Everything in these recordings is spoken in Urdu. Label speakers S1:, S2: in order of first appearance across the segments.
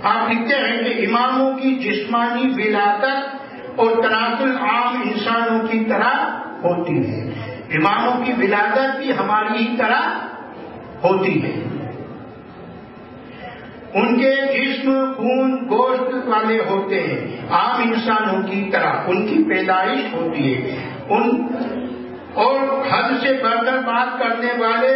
S1: آپ لکھتے ہیں کہ اماموں کی جسمانی ولادت اور تناسل عام انسانوں کی طرح ہوتی ہے. اماموں کی ولادت بھی ہماری ہی طرح ہوتی ہے. ان کے جسم خون گوشت والے ہوتے ہیں، عام انسانوں کی طرح ان کی پیدائش ہوتی ہے. اور حد سے بڑھ کر بات کرنے والے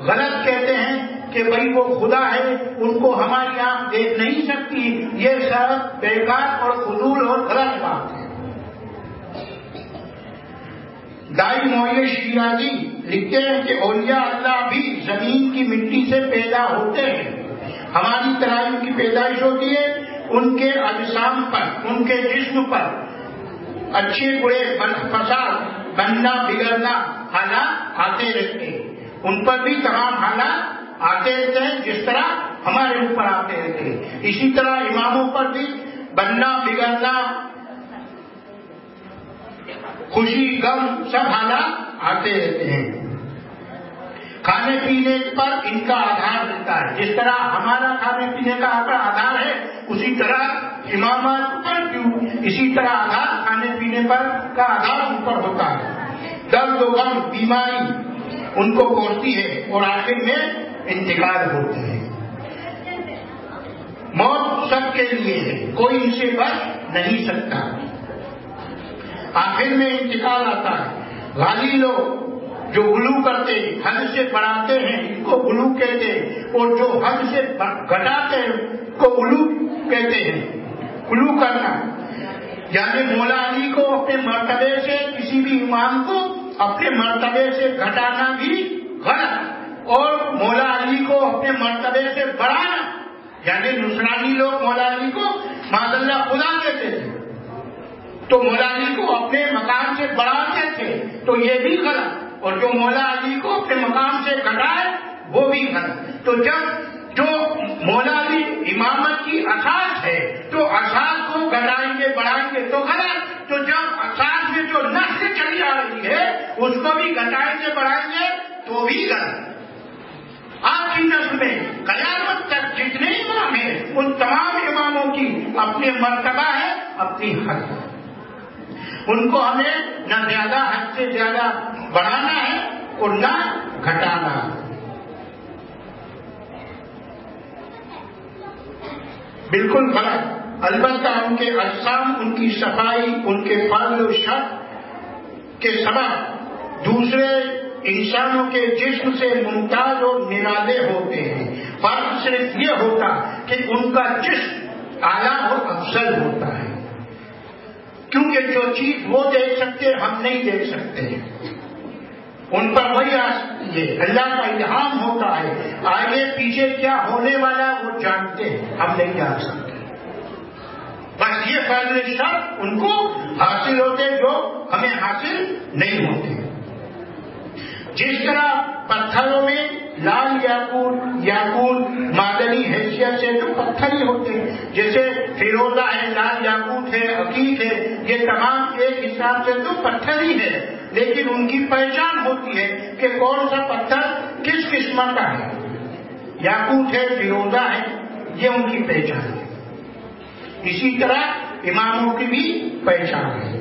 S1: غلط کہتے ہیں کہ بھائی وہ خدا ہے، ان کو ہماری آنکھ دیکھ نہیں سکتی. یہ سب بیکار اور فضول اور غلط بات ہے. دائی معین شیرازی لکھتے ہیں کہ اولیاء اللہ بھی زمین کی مٹی سے پیدا ہوتے ہیں، ہماری طرح ان کی پیدائش ہوتی ہے. ان کے اجسام پر، ان کے جسم پر اچھے برے فساد، بننا بگڑنا حالات آتے رہتے ہیں. ان پر بھی تمام حالات آتے رہتے ہیں جس طرح ہمارے اوپر آتے رہتے ہیں. اسی طرح اماموں پر بھی بننا بگڑنا، خوشی غم سب حالات آتے رہتے ہیں. کھانے پینے پر ان کا آدھار رہتا ہے. جس طرح ہمارا کھانے پینے کا آدھار ہے، اسی طرح امامات پر اسی طرح آدھار کھانے پینے پر کا آدھار ان پر ہوتا ہے. درد و غم بیماری ان کو پہنچتی ہے اور آخر میں انتقال ہوتے ہیں. موت سب کے لیے ہے، کوئی ان سے بچ نہیں سکتا. آخر میں انتقال آتا ہے. غالی لوگ جو غلو کرتے ہیں، حد سے بڑھاتے ہیں، ان کو غلو کہتے ہیں، اور جو حد سے گھٹاتے ہیں کو غلو کہتے ہیں. غلو کرنا یعنی مولا علی کو اپنے مرتبے سے، کسی بھی امام کو اپنے مرتبے سے گھٹانا بھی غلط، اور مولا علی کو اپنے مرتبے سے بڑھانا، یعنی نصرانی لوگ مولا علی کو معاذ اللہ خدا کہتے تھے تو مولا علی کو اپنے مقام سے بڑھاتے تھے، تو یہ بھی غلط. اور جو مولا علی کو اپنے مقام سے گھٹائے وہ بھی غلط. تو جب جو مولا علی امامت کی اساس ہے تو اساس کو گھٹائیں گے بڑھائیں گے تو غلط. تو جب اساس میں جو نسل چلی آ رہی ہے اس کو بھی گھٹائیں گے بڑھائیں گے تو بھی غلط. آپ کی نسل میں قیامت تک جتنے امام ہیں ان تمام اماموں کی اپنے مرتبہ ہے، اپنی حد ہے. ان کو ہمیں نہ زیادہ حد سے زیادہ بڑھانا ہے اور نہ گھٹانا ہے. بالکل غلط. البتہ ان کے اجسام، ان کی صفائی، ان کے فضل و شرف کے سبب دوسرے انسانوں کے جسم سے ممتاز اور نرالے ہوتے ہیں. فرق صرف یہ ہوتا کہ ان کا جسم اعلیٰ اور افضل ہوتا ہے، کیونکہ جو چیز وہ دیکھ سکتے ہم نہیں دیکھ سکتے. ان پر وہی آ سکتی ہے، اللہ کا الہام ہوتا ہے. آگے پیچھے کیا ہونے والا وہ جانتے ہیں، ہم نہیں جان سکتے. بس یہ فضل شرف ان کو حاصل ہوتے جو ہمیں حاصل نہیں ہوتے. جس طرح پتھروں میں لال یاقوت معدنی حیثیت سے تو پتھر ہی ہوتے ہیں، جیسے فیروزہ ہے، لال یاقوت ہے، عقیق ہے، یہ تمام ایک حساب سے تو پتھر ہی ہے، لیکن ان کی پہچان ہوتی ہے کہ کون سا پتھر کس قسم کا ہے. یاقوت ہے، فیروزہ ہے، یہ ان کی پہچان ہے. اسی طرح اماموں کی بھی پہچان ہے.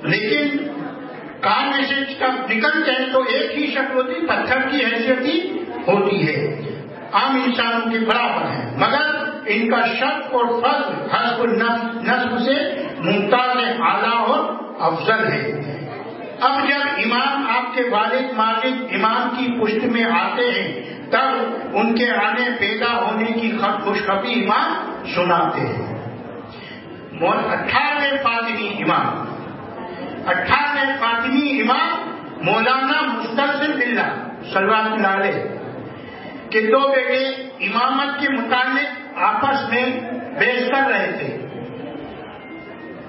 S1: لیکن کان میں سے جب نکلتے ہیں تو ایک ہی شکل ہوتی، پتھر کی حیثیت ہی ہوتی ہے، عام انسانوں کے برابر ہے، مگر ان کا شک اور فضل حسب نسب سے ممتاز اعلیٰ اور افضل ہے. اب جب امام آپ کے والد ماجد امام کی پشت میں آتے ہیں تب ان کے آنے پیدا ہونے کی خوشخبری امام سناتے ہیں. 18ویں فاطمی امام مولانا مستنصر باللہ صلوات اللہ علیہ کے دو بیٹے امامت کے متعلق آپس میں بحث کر رہے تھے.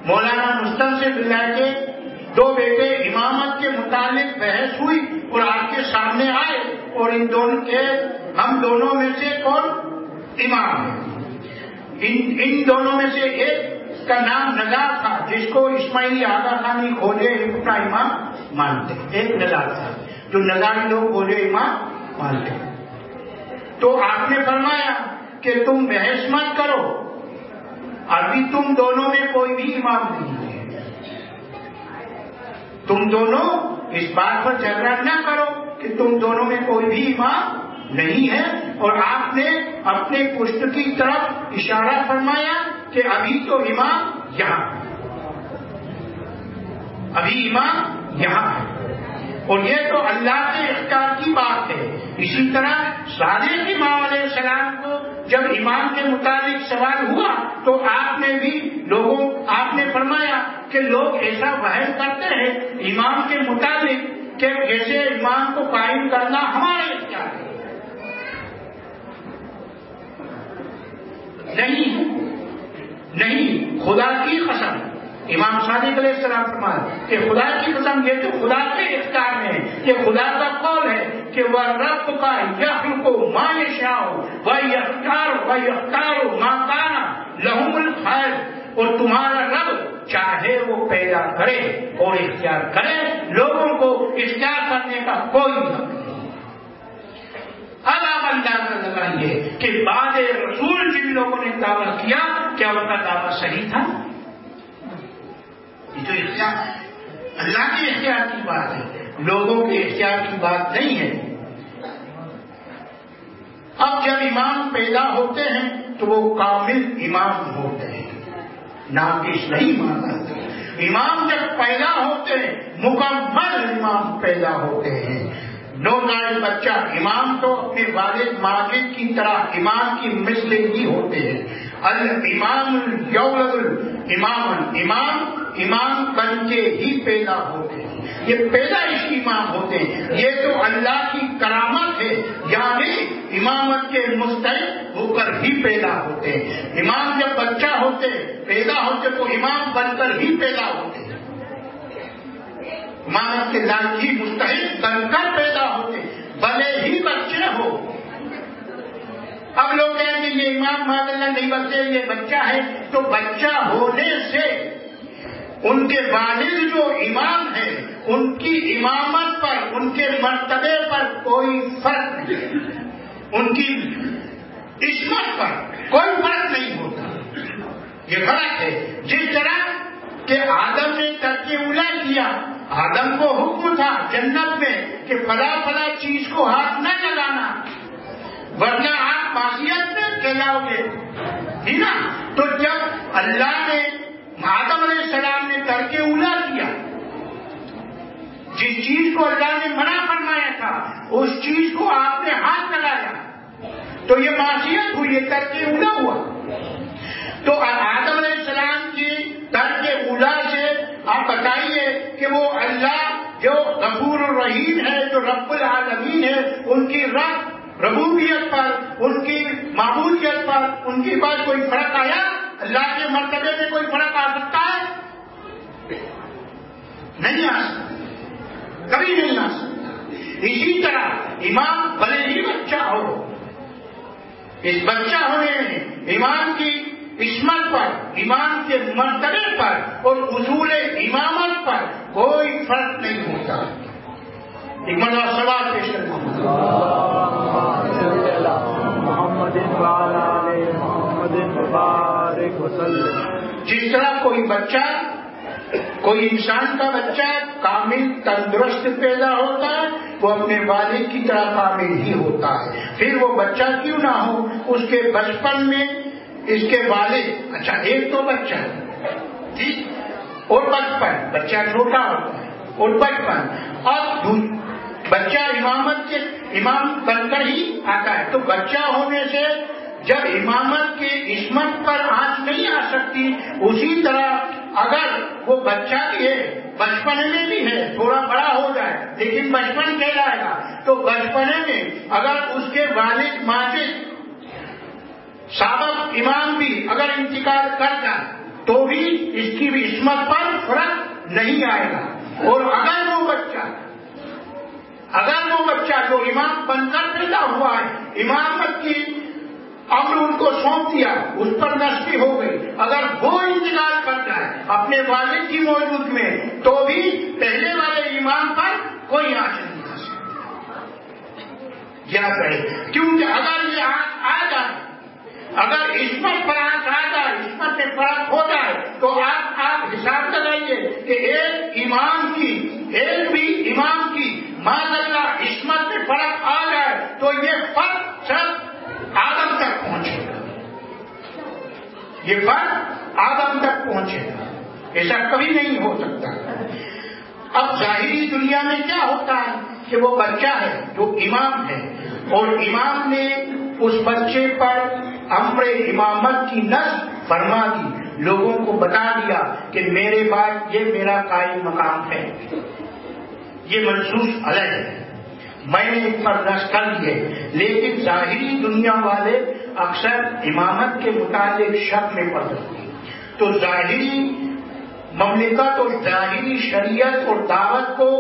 S1: مولانا مستنصر باللہ کے دو بیٹے امامت کے متعلق بحث ہوئی اور آپ کے سامنے آئے اور ہم دونوں میں سے کون امام ہے. ان دونوں میں سے ایک کا نام نزار تھا جس کو اسماعیلی آغا خانی کھوجے اپنا امام مانتے. ایک نزار تھا جو نزاری لوگ کھوجے امام مانتے. تو آپ نے فرمایا کہ تم بحث مت کرو، ابھی تم دونوں میں کوئی بھی امام نہیں ہے، تم دونوں اس بات پر جھگڑا نہ کرو کہ تم دونوں میں کوئی بھی امام نہیں ہے. اور آپ نے اپنے پشت کی طرف اشارہ فرمایا کہ ابھی تو امام یہاں، ابھی امام یہاں ہے. اور یہ تو اللہ کے اختیار کی بات ہے. اسی طرح صادق امام علیہ السلام کو جب امام کے متعلق سوال ہوا تو آپ نے فرمایا کہ لوگ ایسا وہم کرتے ہیں امام کے متعلق کہ جیسے امام کو قائم کرنا ہمارے اختیار ہے. نہیں، خدا کی قسم، امام صادق علیہ السلام فرمایا کہ خدا کی قسم یہ تو خدا کے اختیار میں ہے، یہ خدا کا قول ہے کہ وہ رب کا یخلق ما یشاء و یختار ما کان لهم الخیر. اور تمہارا رب چاہے وہ پیدا کرے اور اختیار کرے، لوگوں کو اختیار کرنے کا کوئی حق نہیں. اب آپ اندازہ لگائیے کہ بعد رسول جن لوگوں نے دعویٰ کیا کیا ان کا دعویٰ صحیح تھا؟ یہ تو اختیار اللہ کے اختیار کی بات ہے، لوگوں کے اختیار کی بات نہیں ہے. اب جب امام پیدا ہوتے ہیں تو وہ کامل امام ہوتے ہیں، ناقص نہیں مانا. امام جب پیدا ہوتے ہیں مکمل امام پیدا ہوتے ہیں. نوزائیدہ بچہ امام تو اپنے والد ماجد کی طرح امام کی مثل ہی ہوتے ہیں. الامام یولد امام بن کے ہی پیدا ہوتے ہیں، یہ پیدائشی امام ہوتے ہیں. یہ تو اللہ کی کرامت ہے، یعنی امامت کے مستحق ہو کر ہی پیدا ہوتے ہیں. امام جب بچہ ہوتے پیدا ہوتے تو امام بن کر ہی پیدا ہوتے ہیں، امامت کے لائق ہی مستحق بن کر پیدا ہوتے بھلے ہی بچے ہو. اب لوگ کہیں گے یہ امام ماشاء اللہ نہیں بچے، یہ بچہ ہے. تو بچہ ہونے سے ان کے والد جو امام ہیں ان کی امامت پر، ان کے مرتبے پر کوئی فرق نہیں، ان کی عصمت پر کوئی فرق نہیں ہوتا. یہ فرق ہے. جس طرح کہ آدم نے ترک اولیٰ کیا، آدم کو حکم تھا جنت میں کہ فلاں فلاں چیز کو ہاتھ نہ لگانا ورنہ آپ معصیت میں کہلاؤ گے، ٹھیک نا. تو جب اللہ نے آدم علیہ السلام نے ترک اولیٰ کیا، جس چیز کو اللہ نے منع فرمایا تھا اس چیز کو آپ نے ہاتھ لگایا تو یہ معصیت ہوئی، یہ ترک اولیٰ ہوا. تو آدم علیہ السلام کی ترک اولیٰ سے آپ بتائیے کہ وہ اللہ جو غفور الرحیم ہے، جو رب العالمین ہے، ان کی ربوبیت پر، ان کی معبودیت پر ان کی بات کوئی فرق آیا؟ اللہ کے مرتبے میں کوئی فرق آ سکتا ہے؟ نہیں آ سکتا، کبھی نہیں آ سکتا. اسی طرح امام بھلے ہی بچہ ہو، اس بچہ ہونے میں امام کی عصمت پر، امام کے مرتبے پر اور اصول امامت پر کوئی فرق نہیں ہوتا. ایک مرتبہ سوال پیش کرنا جس طرح کوئی بچہ، کوئی انسان کا بچہ کامل تندرست پیدا ہوتا ہے وہ اپنے والد کی طرح کامل ہی ہوتا ہے. پھر وہ بچہ کیوں نہ ہو، اس کے بچپن میں اس کے والد، اچھا ایک تو بچہ ٹھیک اور بچپن، بچہ چھوٹا ہوتا ہے اور بچپن، اور بچہ امامت کے امام بن کر ہی آتا ہے. تو بچہ ہونے سے جب امامت کی عصمت پر آنچ نہیں آ سکتی، اسی طرح اگر وہ بچہ بھی ہے، بچپن میں بھی ہے، تھوڑا بڑا ہو جائے لیکن بچپن کہلائے گا، تو بچپن میں اگر اس کے والد ماجد سابق امام بھی اگر انتقال کر جائے تو بھی اس کی بھی عصمت پر فرق نہیں آئے گا. اور اگر وہ بچہ جو امام بن کر پیدا ہوا ہے، امامت کی امر ان کو سونپ دیا، اس پر نصبی ہو گئی، اگر وہ انتقال کر جائے اپنے والد کی موجود میں تو بھی پہلے والے امام پر کوئی آنچ نہیں آ سکتی. یاد رہے، کیونکہ اگر یہ عصمت فراز آ جائے، عصمت سے فرق ہو جائے، تو آپ حساب لگائیے کہ ایک امام کی، ایک بھی امام کی معاذ اللہ عصمت سے فرق آ جائے تو یہ فرق صرف آدم تک پہنچے گا، یہ فرق آدم تک پہنچے گا، ایسا کبھی نہیں ہو سکتا۔ اب ظاہری دنیا میں کیا ہوتا ہے کہ وہ بچہ ہے جو امام ہے، اور امام نے اس بچے پر امر امامت کی نصب فرما دی، لوگوں کو بتا دیا کہ میرے بعد یہ میرا قائم مقام ہے، یہ منصوص علیہ ہے، میں نے اس پر نصب کر دیے۔ لیکن ظاہری دنیا والے اکثر امامت کے متعلق شک میں پڑ جاتے ہیں، تو ظاہری مملکت اور ظاہری شریعت اور دعوت کو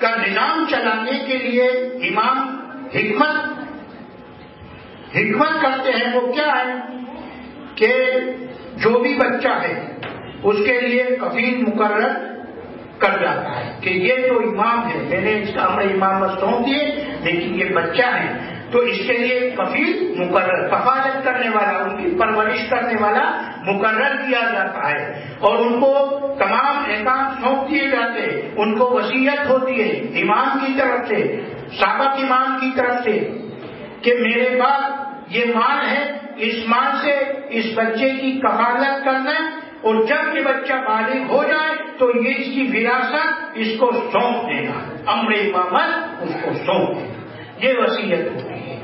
S1: کا نظام چلانے کے لیے امام حکمت کرتے ہیں۔ وہ کیا ہے کہ جو بھی بچہ ہے اس کے لیے کفیل مقرر کر جاتا ہے کہ یہ جو امام ہے، میں نے اس کا امر امامت سونپ دیے، لیکن یہ بچہ ہے تو اس کے لیے کفیل مقرر، کفالت کرنے والا، ان کی پرورش کرنے والا مقرر کیا جاتا ہے، اور ان کو تمام احکام سونپ دیے جاتے ہیں، ان کو وصیت ہوتی ہے امام کی طرف سے، سابق امام کی طرف سے کہ میرے بعد یہ مال ہے، اس مال سے اس بچے کی کفالت کرنا، اور جب یہ بچہ بالغ ہو جائے تو یہ اس کی وراثت اس کو سونپ دینا، امر امامت اس کو سونپ دینا، یہ وصیت ہوتی ہے۔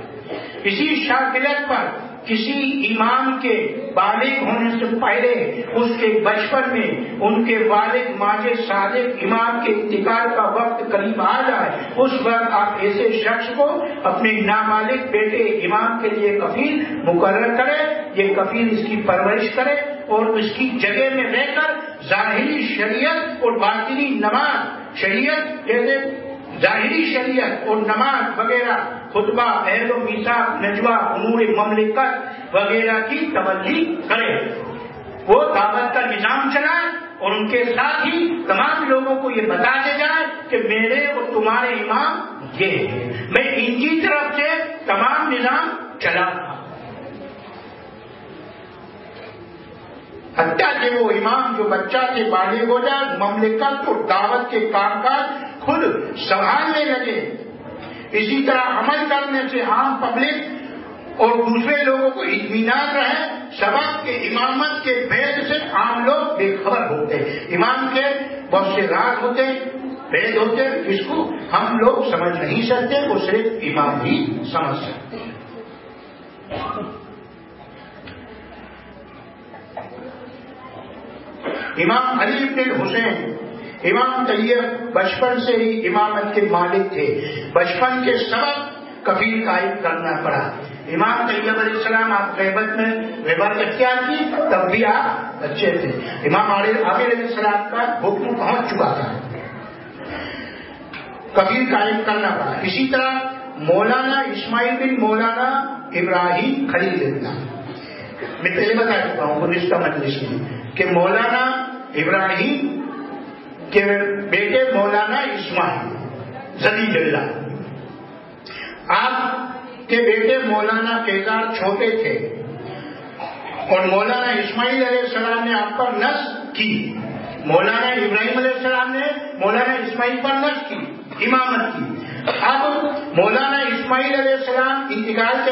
S1: اسی شاکلت پر کسی امام کے بالغ ہونے سے پہلے اس کے بچپن میں ان کے والد ماجد صادق امام کے انتقال کا وقت قریب آ جائے، اس وقت آپ ایسے شخص کو اپنے نابالغ بیٹے امام کے لیے کفیل مقرر کرے، یہ کفیل اس کی پرورش کرے اور اس کی جگہ میں رہ کر ظاہری شریعت اور باطنی نماز، شریعت جیسے ظاہری شریعت اور نماز وغیرہ، خطبہ، عہد و میثاق، نجوہ، امور مملکت وغیرہ کی تبلیغ کرے، وہ دعوت کا نظام چلائے، اور ان کے ساتھ ہی تمام لوگوں کو یہ بتا دے جائے کہ میرے اور تمہارے امام یہ ہے، میں ان کی طرف سے تمام نظام چلا تھا، حتیٰ کہ وہ امام جو بچہ سے بالغ ہو جائے مملکت اور دعوت کے کام کاج خود سنبھالنے لگے۔ اسی طرح عمل کرنے سے عام پبلک اور دوسرے لوگوں کو اطمینان رہے، سبق کے امامت کے بید سے عام لوگ بے خبر ہوتے، امام کے بہت سے راز ہوتے، بید ہوتے، جس کو ہم لوگ سمجھ نہیں سکتے، وہ صرف امام ہی سمجھ سکتے ہیں۔ امام علی بن الحسین امام طیب بچپن سے ہی امامت کے مالک تھے، بچپن کے سبب کفیل قائم کرنا پڑا۔ امام طیب علیہ السلام آپ غیبت میں غیبت اختیار کی، تب بھی آپ بچے تھے، امام عامر علیہ السلام کا حکم پہنچ چکا تھا، کفیل قائم کرنا پڑا۔ اسی طرح مولانا اسماعیل بن مولانا ابراہیم خلیل اللہ، میں پہلے بتا چکا ہوں گزشتہ مجلس میں کہ مولانا ابراہیم کے بیٹے مولانا اسماعیل ذلیل اللہ، آپ کے بیٹے مولانا کیدار چھوٹے تھے، اور مولانا اسماعیل علیہ السلام نے آپ پر نصب کی، مولانا ابراہیم علیہ السلام نے مولانا اسماعیل پر نصب کی، امامت کی۔ اب مولانا اسماعیل علیہ السلام انتقال کے